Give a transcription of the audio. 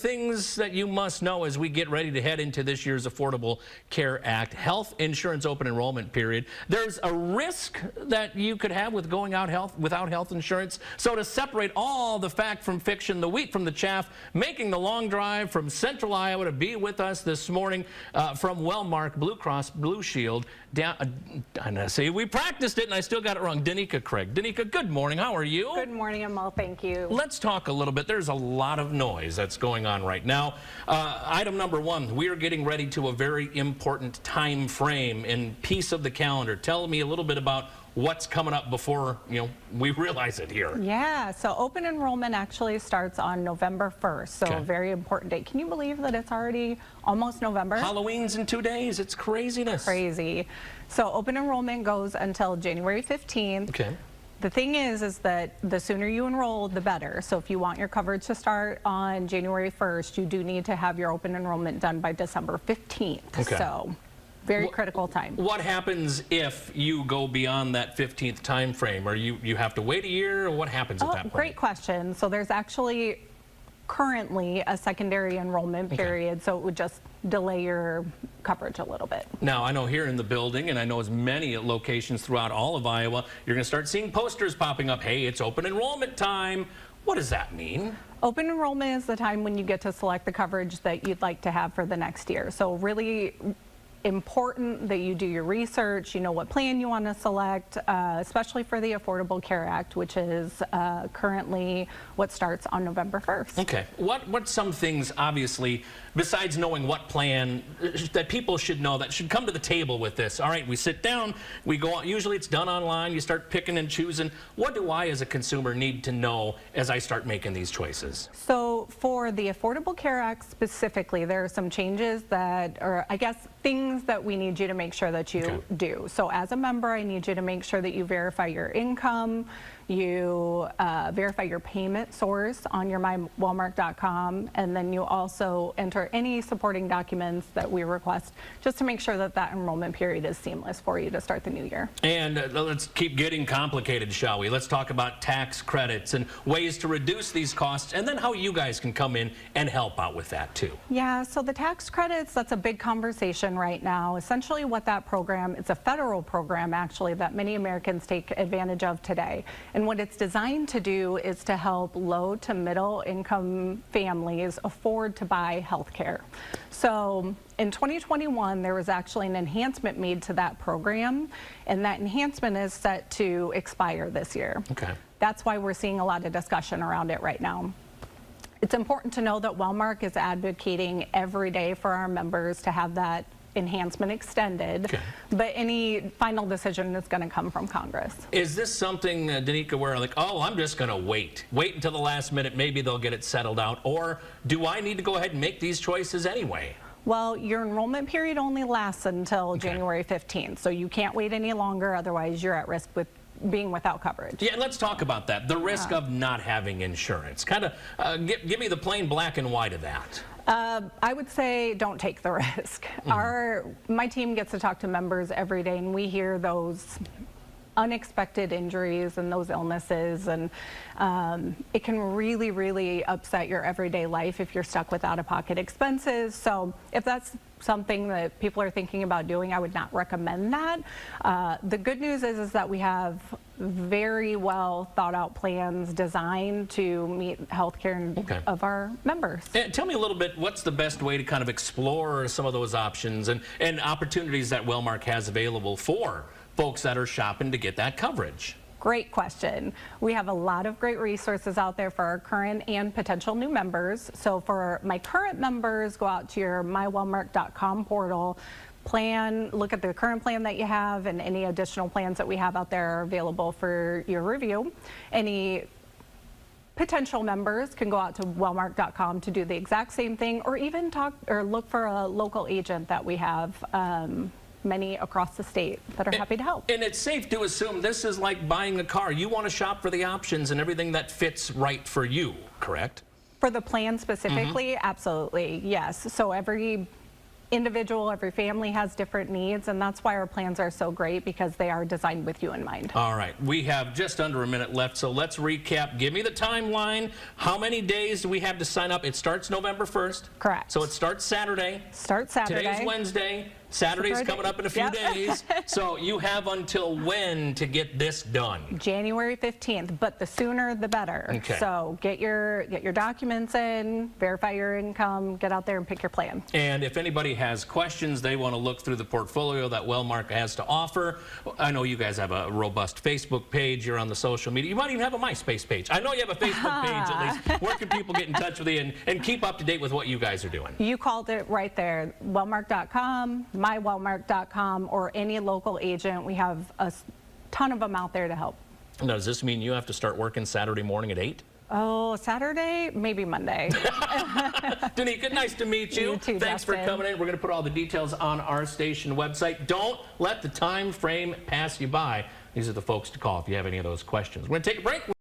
Things that you must know as we get ready to head into this year's Affordable Care Act health insurance open enrollment period. There's a risk that you could have with going out without health insurance. So to separate all the fact from fiction, the wheat from the chaff, making the long drive from Central Iowa to be with us this morning from Wellmark, Blue Cross Blue Shield. See, we practiced it and I still got it wrong. Danica Craig. Danica, good morning. How are you? Good morning, Amal. Thank you. Let's talk a little bit. There's a lot of noise that's going on right now. Item number one, we are getting ready to a very important time frame and piece of the calendar. Tell me a little bit about what's coming up before we realize it here. Yeah, so open enrollment actually starts on November 1st, so Okay. a very important date. Can you believe that it's already almost November? Halloween's in 2 days. It's craziness. Crazy. So open enrollment goes until January 15th. Okay. The thing is that the sooner you enroll, the better. So if you want your coverage to start on January 1st, you do need to have your open enrollment done by December 15th. Okay. So very critical time. What happens if you go beyond that 15th time frame? Or you have to wait a year? Or what happens at that point? Great question. So there's actually currently a secondary enrollment period, so it would just delay your coverage a little bit. Now, I know here in the building, and I know as many locations throughout all of Iowa, you're going to start seeing posters popping up. Hey, it's open enrollment time. What does that mean? Open enrollment is the time when you get to select the coverage that you'd like to have for the next year. So really important that you do your research, you know what plan you want to select, especially for the Affordable Care Act, which is currently what starts on November 1st. Okay. What's some things, obviously, besides knowing what plan that people should know that should come to the table with this? All right, we sit down, we go on, usually it's done online, you start picking and choosing. What do I as a consumer need to know as I start making these choices? So for the Affordable Care Act specifically, there are some changes that, or I guess things that we need you to make sure that you do. So as a member, I need you to make sure that you verify your income, you verify your payment source on your mywellmark.com, and then you also enter any supporting documents that we request just to make sure that that enrollment period is seamless for you to start the new year. And let's keep getting complicated, shall we? Let's talk about tax credits and ways to reduce these costs, and then how you guys can come in and help out with that too. Yeah, so the tax credits, that's a big conversation right now. Essentially what that program, it's a federal program actually that many Americans take advantage of today. And what it's designed to do is to help low to middle income families afford to buy health care. So in 2021, there was actually an enhancement made to that program, and that enhancement is set to expire this year. Okay. That's why we're seeing a lot of discussion around it right now. It's important to know that Wellmark is advocating every day for our members to have that enhancement extended, but any final decision is going to come from Congress. Is this something, Danica, where like, oh, I'm just going to wait until the last minute, maybe they'll get it settled out, or do I need to go ahead and make these choices anyway? Well, your enrollment period only lasts until January 15th, so you can't wait any longer, otherwise you're at risk with being without coverage. Yeah, let's talk about that. The risk of not having insurance. Kind of give me the plain black and white of that. I would say don't take the risk. My team gets to talk to members every day, and we hear those unexpected injuries and those illnesses, and it can really, really upset your everyday life if you're stuck with out-of-pocket expenses. So if that's something that people are thinking about doing, I would not recommend that. The good news is that we have very well thought out plans designed to meet healthcare of our members. And tell me a little bit, what's the best way to kind of explore some of those options and opportunities that Wellmark has available for folks that are shopping to get that coverage? Great question. We have a lot of great resources out there for our current and potential new members. So for my current members, go out to your mywellmark.com portal, look at the current plan that you have, and any additional plans that we have out there are available for your review. Any potential members can go out to wellmark.com to do the exact same thing, or even look for a local agent that we have many across the state that are happy to help. And it's safe to assume this is like buying a car. You want to shop for the options and everything that fits right for you, correct? For the plan specifically, absolutely, yes. So every individual, every family has different needs, and that's why our plans are so great, because they are designed with you in mind. All right, we have just under a minute left, so let's recap. Give me the timeline. How many days do we have to sign up? It starts November 1st. Correct. So it starts Saturday. Starts Saturday. Today's Wednesday. Saturday's Friday. coming up in a few Yep. days. So you have until when to get this done? January 15th, but the sooner the better. Okay. So get your documents in, verify your income, get out there and pick your plan. And if anybody has questions, they want to look through the portfolio that Wellmark has to offer. I know you guys have a robust Facebook page. You're on the social media. You might even have a MySpace page. I know you have a Facebook page at least. Where can people get in touch with you and keep up to date with what you guys are doing? You called it right there, wellmark.com, mywellmark.com, or any local agent. We have a ton of them out there to help. Now, does this mean you have to start working Saturday morning at 8? Oh, Saturday, maybe Monday. Danica, nice to meet you. You too, Thanks for Justin. coming in. We're going to put all the details on our station website. Don't let the time frame pass you by. These are the folks to call if you have any of those questions. We're going to take a break.